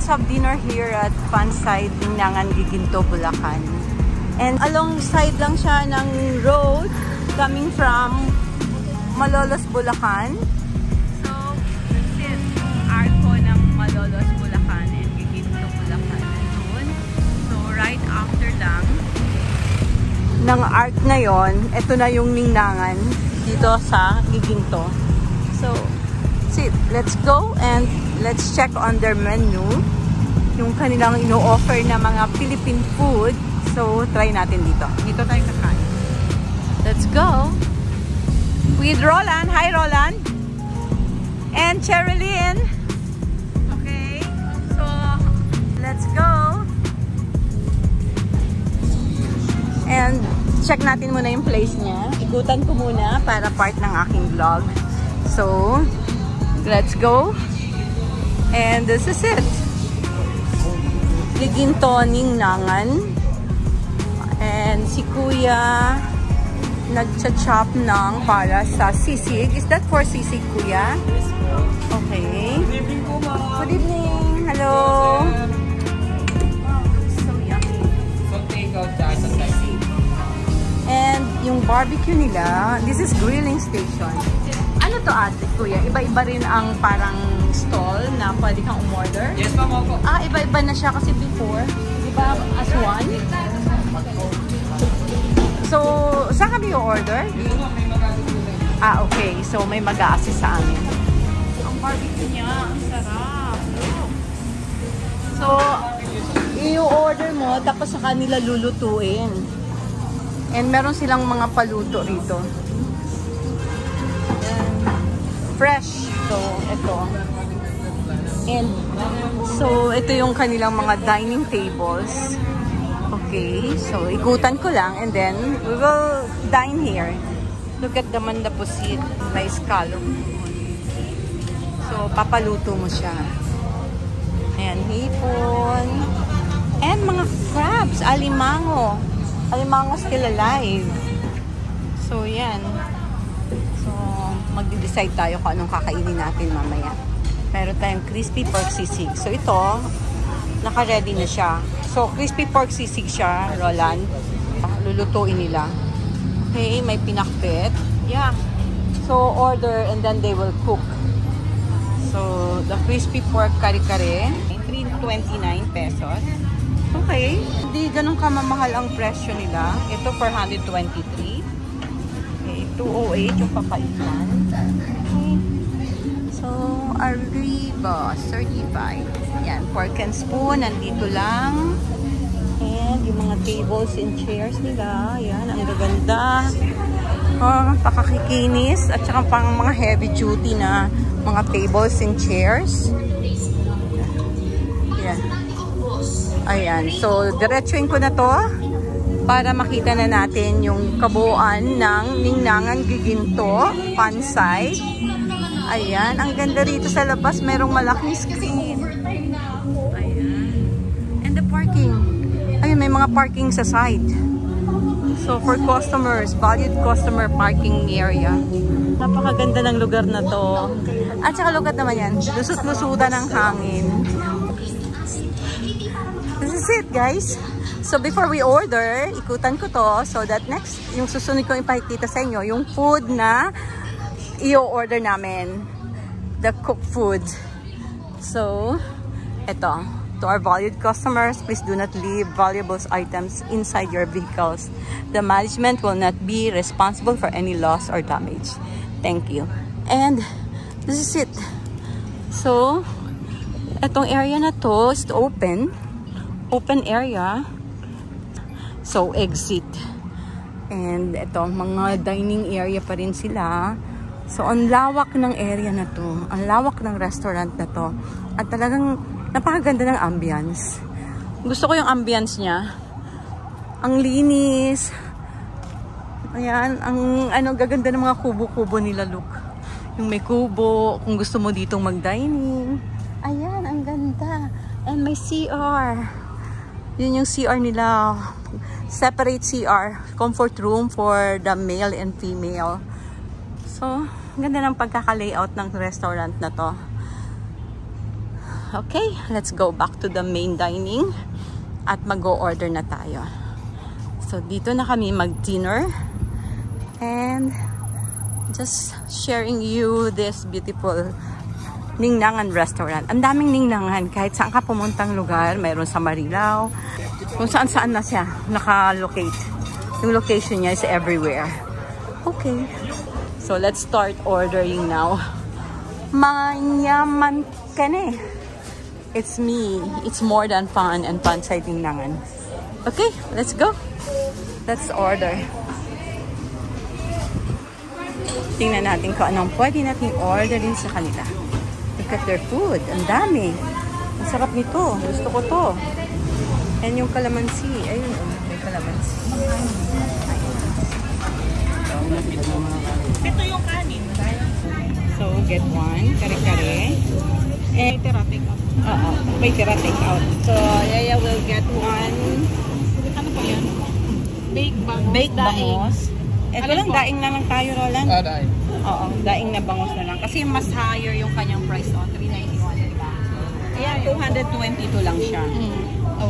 let's have dinner here at Pansay, Ninangan, Giginto, Bulacan. And alongside lang siya ng road coming from Malolos, Bulacan. So, that's it. Arco ng Malolos, Bulacan and Giginto, Bulacan. Doon. So, right after lang ng arc na yon, ito na yung Ninangan dito sa Giginto. So, that's it. Let's go and let's check on their menu. Yung kanilang ino-offer na mga Philippine food. So, try natin dito. Dito tayo kakain. Let's go! With Roland. Hi, Roland! And Cherilyn. Okay. So, let's go! And, check natin muna yung place niya. Ikutan ko muna para part ng aking vlog. So, let's go! And this is it. Giginto, Ninangan. And si Kuya nagcha-chop ng para sa sisig. Is that for sisig, Kuya? Okay. Good evening po, ma'am. Good evening. Hello. Wow, so yummy. So take out the sisig. And yung barbecue nila, this is grilling station. Ano to, ate, Kuya? Iba-iba rin ang parang stall na pwede kang umorder? Yes, ma'am. Opo. Ah, iba-iba na siya kasi before. Diba as one? So, saan kami yung order? Ah, okay. So, may mag-a-assist sa amin. Ang barbecue niya, ang sarap. So, i-order mo, tapos sa kanila lulutuin. And meron silang mga paluto rito. Fresh. So, ito. And, so, ito yung kanilang mga dining tables. Okay, so ikutan ko lang and then we will dine here. Look at the mandapusit, may scallop. So papaluto mo siya. Ayan, hipon. And mga crabs, alimango. Alimango still alive. So yan. So magde-decide tayo kung anong kakainin natin mamaya. Meron tayong crispy pork sisig. So ito, naka-ready na siya. So, crispy pork sisig siya, Roland. Lulutuin nila. Okay, may pinakbet. Yeah. So, order and then they will cook. So, the crispy pork kare-kare, 329 pesos. Okay. Hindi ganun kamamahal ang presyo nila. Ito, 423. Okay, 208 yung papaitan. Okay. So, Arriba, 35. Yan, pork and spoon, nandito lang. And yung mga tables and chairs nila, yan, ang gaganda. Pakakikinis, at saka pang mga heavy duty na mga tables and chairs. Yan. Ayan, so diretsuin ko na to para makita na natin yung kabuuan ng Ninangan, Giginto, Pansay. Ayan, ang ganda rito sa labas, merong malaking screen. Parking. Ayun, may mga parking sa side. So, for customers, valued customer parking area. Napakaganda ng lugar na to. At saka lugat naman yan. Lusot-lusutan ng hangin. This is it, guys. So, before we order, ikutan ko to so that next, yung susunod kong ipakikita sa inyo, yung food na i-order namin. The cooked food. So, eto. To our valued customers, please do not leave valuable items inside your vehicles. The management will not be responsible for any loss or damage. Thank you. And this is it. So, etong area na to is open. Open area. So, exit. And ito, mga dining area pa rin sila. So, ang lawak ng area na to. Ang lawak ng restaurant na to. At talagang napakaganda ng ambience. Gusto ko yung ambience niya. Ang linis. Ayan, ang gaganda ng mga kubo-kubo nila, look. Yung may kubo, kung gusto mo ditong mag-dining. Ayan, ang ganda. And may CR. Yun yung CR nila. Separate CR. Comfort room for the male and female. So, ganda ng pagkaka-layout ng restaurant na to. Okay, let's go back to the main dining at mag-o-order na tayo. So, dito na kami mag-dinner and just sharing you this beautiful Ningnangan restaurant. Ang daming Ningnangan. Kahit saan ka pumuntang lugar, mayroon sa Marilao. Kung saan-saan na siya naka-locate. Yung location niya is everywhere. Okay. So, let's start ordering now. Manyaman ka na eh. It's me. It's more than fun and pansay Ningnangan. Okay, let's go. Let's order. Tingnan natin kung anong pwede natin orderin sa kanila. Look at their food. Ang dami. Ang sarap nito. Gusto ko to. And yung calamansi. Ayun, may calamansi. Ito yung kanin. So, get one. Kare-kare. May tira, take out. Oo. May tira, take out. So, Yaya will get one. Ano po yan? Baked bangus. Baked bangus. Ito lang, daing na lang tayo, Roland. Daing. Oo, daing na bangus na lang. Kasi mas higher yung kanyang price. Oh, 391, diba? Ayan, 222 lang siya.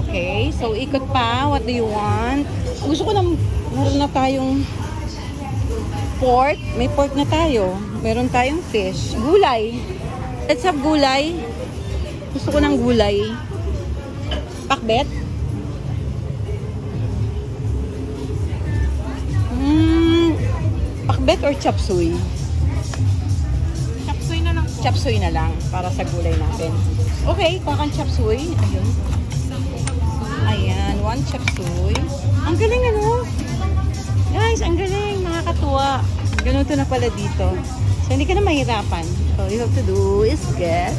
Okay, so ikot pa. What do you want? Gusto ko na, meron na tayong pork. May pork na tayo. Meron tayong fish. Gulay. Let's have gulay. Gusto ko ng gulay. Pakbet. Pakbet or chop suey? Chop suey na lang po. Chop suey na lang para sa gulay natin. Okay, kung kang chop suey. Ayun. Ayan, one chop suey. Ang galing ano? Guys, ang galing. Nakakatuwa. Ganun to na pala dito. So, hindi ka na mahirapan. So, you have to do is get...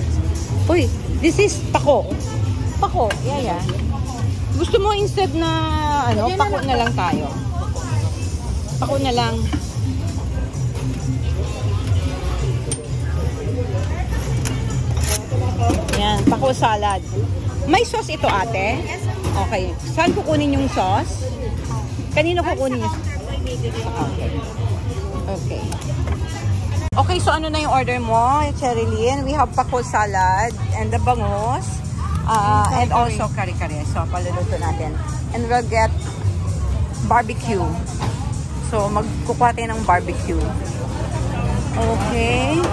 Uy, this is pako. Pako, yeah. Gusto mo instead na, ano, pako na lang tayo. Pako na lang. Yan, pako salad. May sauce ito, ate? Okay. Saan kukunin yung sauce? Kanino kukunin yung sauce? Okay. Okay, so ano na yung order mo, Cherilyn? We have pako salad and the bangus. And also kare-kare. So, paluluto natin. And we'll get barbecue. So, magkukuha tayo ng barbecue. Okay.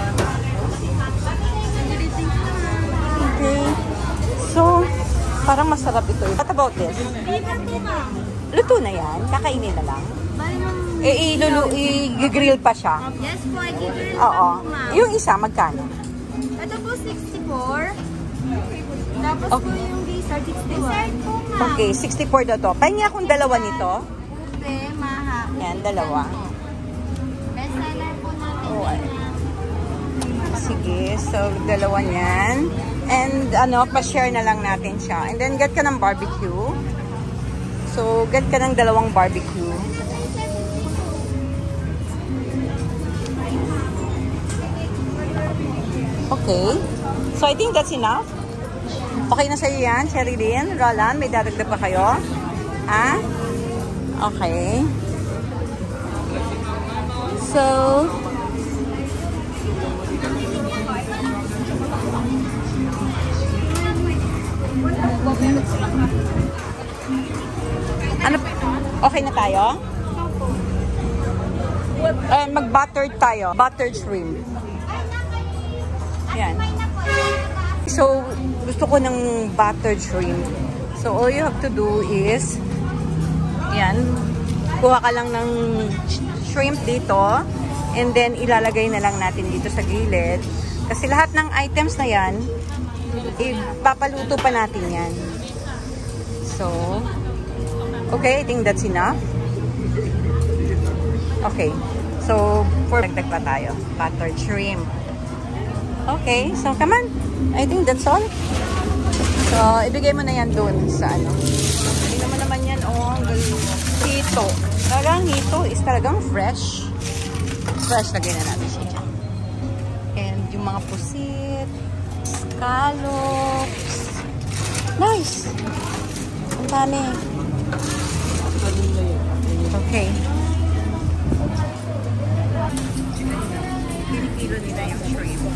Okay. So, parang masarap ito. What about this? Luto na yan? Kakainin na lang? I-grill pa siya? Yes po, i-grill Oo. pa po, ma'am. Yung isa, magkano? Ito po, 64. Tapos po yung dessert, 61. Dessert po, ma'am. Okay, 64 daw to. Pahingi akong dalawa nito. Ube, maha. Yan, dalawa. Best seller po natin. Oh, sige, so dalawa niyan. And ano, pa-share na lang natin siya. And then get ka ng barbecue. So, get ka ng dalawang barbecue. Okay. So, I think that's enough. Okay na sa'yo yan, Cherilyn, Roland, may dadagdag pa kayo? Ha? Okay. So, ano? Okay na tayo? Mag-buttered tayo. Buttered shrimp. Yan. So, gusto ko ng buttered shrimp. So, all you have to do is, yan, kuha ka lang ng shrimp dito, and then ilalagay na lang natin dito sa gilid. Kasi lahat ng items na yan, ipapaluto pa natin yan. So, okay, I think that's enough. Okay. So, for dagdag pa tayo. Buttered shrimp. Okay, so come on. I think that's all. So, ibigay mo na yan doon sa ano. Hindi naman yan, oh, ang galing. Hito. Talagang hito is talagang fresh. Fresh, lagay na natin siya dyan. And yung mga pusit, scallops. Nice! Ang dami. Okay. Kilo nila yung shrimp.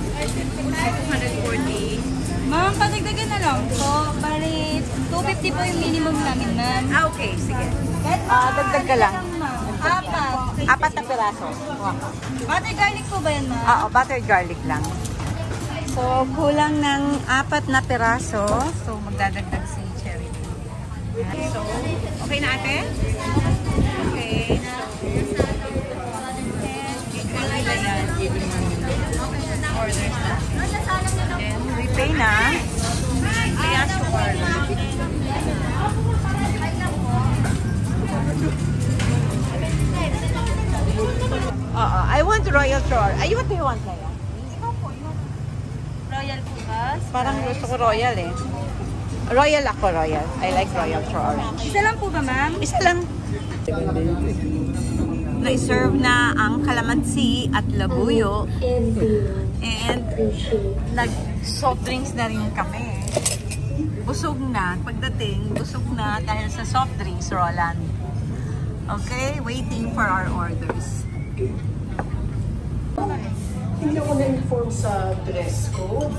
240 Ma'am, padagdagan na lang po. Bali, 250 po yung minimum namin, ma'am. Okay, sige. Dagdag ka lang. Apat. 4 na piraso. Butter garlic po ba yan, ma'am? Oo, buttered garlic lang. So, kulang ng 4 na piraso. So, magdadagdag si Cherry. So, okay na ate? Okay. Orders na. And repay na. Kaya sure. I want royal chor. Ay, what do you want, Laya? Royal po ba? Parang gusto ko royal eh. Royal ako, royal. I like royal chor. Isa lang po ba, ma'am? Isa lang. Na-serve na ang kalamansi at labuyo. And nag-soft drinks na rin kami. Busog na. Pagdating, busog na dahil sa soft drinks, Roland. Okay, waiting for our orders. Hindi ako na-inform sa dress code.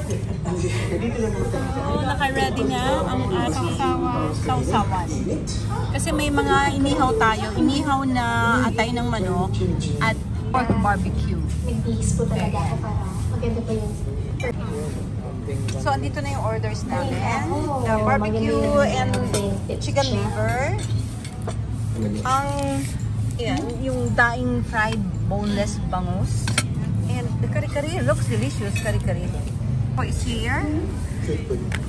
Dito lang ako. So, naka-ready na ang ating sausawan. Kasi may mga inihaw tayo. Inihaw na atay ng manok at pork barbecue. Nag-base po talaga ako para maganda pa yun. So, andito na yung orders namin. The barbecue and chicken liver. Ang, yan, yung daing fried boneless bangus. And the kari-kari looks delicious, kari-kari. So, is here.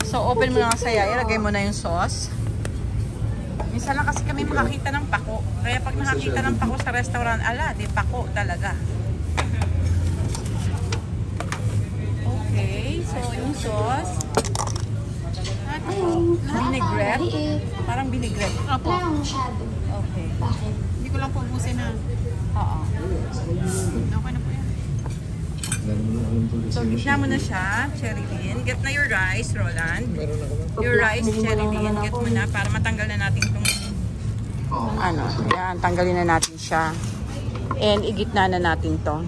So, open mo na sa yaya. Lagay mo na yung sauce. Minsan lang kasi kami makakita ng pako. Kaya pag nakakita ng pako sa restaurant, ala, di pako talaga. Okay, so yung sauce. Vinaigrette. Parang vinaigrette. Apo. Parang masyado. Okay. Bakit? Hindi ko lang po ubusin na. Oo. Okay na po yan. So, gitna mo na siya, Cherry Lynn. Get na your rice, Roland. Your rice, Cherry Lynn. Get mo na para matanggal na natin itong ano, yan, tanggalin na natin siya. And igitna na natin to.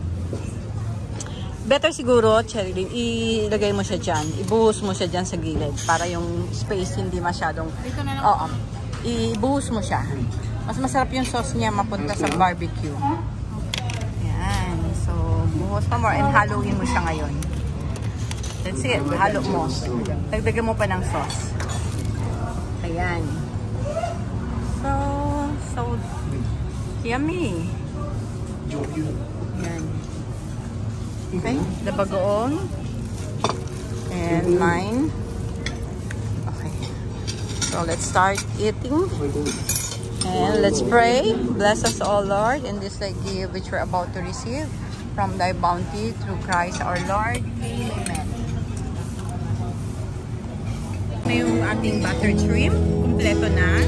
Better siguro, Cherry Lynn, ilagay mo siya dyan. Ibuhos mo siya dyan sa gilid para yung space hindi masyadong... Dito na lang. Oo. Ibuhos mo siya. Mas masarap yung sauce niya mapunta sa barbecue. Yan. So, buhos pa more and haluin mo siya ngayon. That's it. Halo mo. Dagdagan mo pa ng sauce. Ayan. So yummy. Yan. Okay. The bagoong. And mine. Okay. So let's start eating. And let's pray. Bless us, O Lord, in this thy gift which we're about to receive from thy bounty through Christ our Lord. Amen. Ito yung ating buttered shrimp. Kompleto na.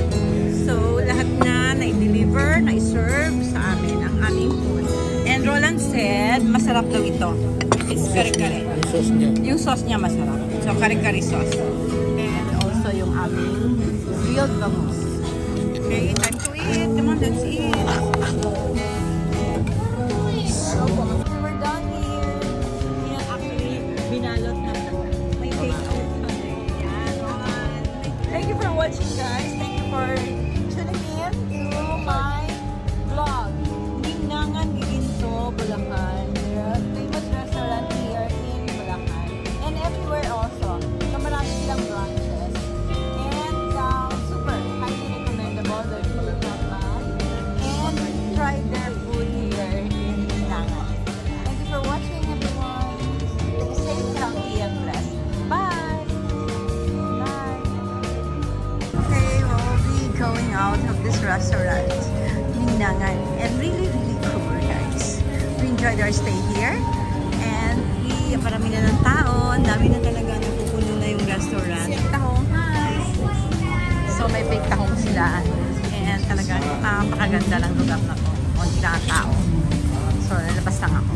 So, lahat na na-deliver, na-serve sa amin ang aming food. And Roland said, masarap daw ito. It's kare-kare. Yung sauce niya masarap. So, kare-kare sauce. And also yung aming grilled bangus. Okay, time to eat. Come on, let's eat. We're done here. Yan, actually, binalot na. May take-out kami. Yan, Roland. Thank you for watching, guys. Thank you for tuning in to my vlog. Ninangan Giginto, Bulacan. Famous restaurant here in Bulacan. And everywhere also. So marami silang branches. And super, highly recommendable. There's Bulacan. And try their food here in Ninangan. Thank you for watching, everyone. Stay safe, healthy, and blessed. Bye! Bye! Okay, we'll be going out of this restaurant, Ninangan, and really cool, guys. We enjoyed our stay here, and marami na ng tao, ang dami na talaga, napupuno na yung restaurant. Tahong, hi! So may fake tahong sila, and talagang napakaganda ng lugar na to, konti lang ang tao. So lalabas lang ako.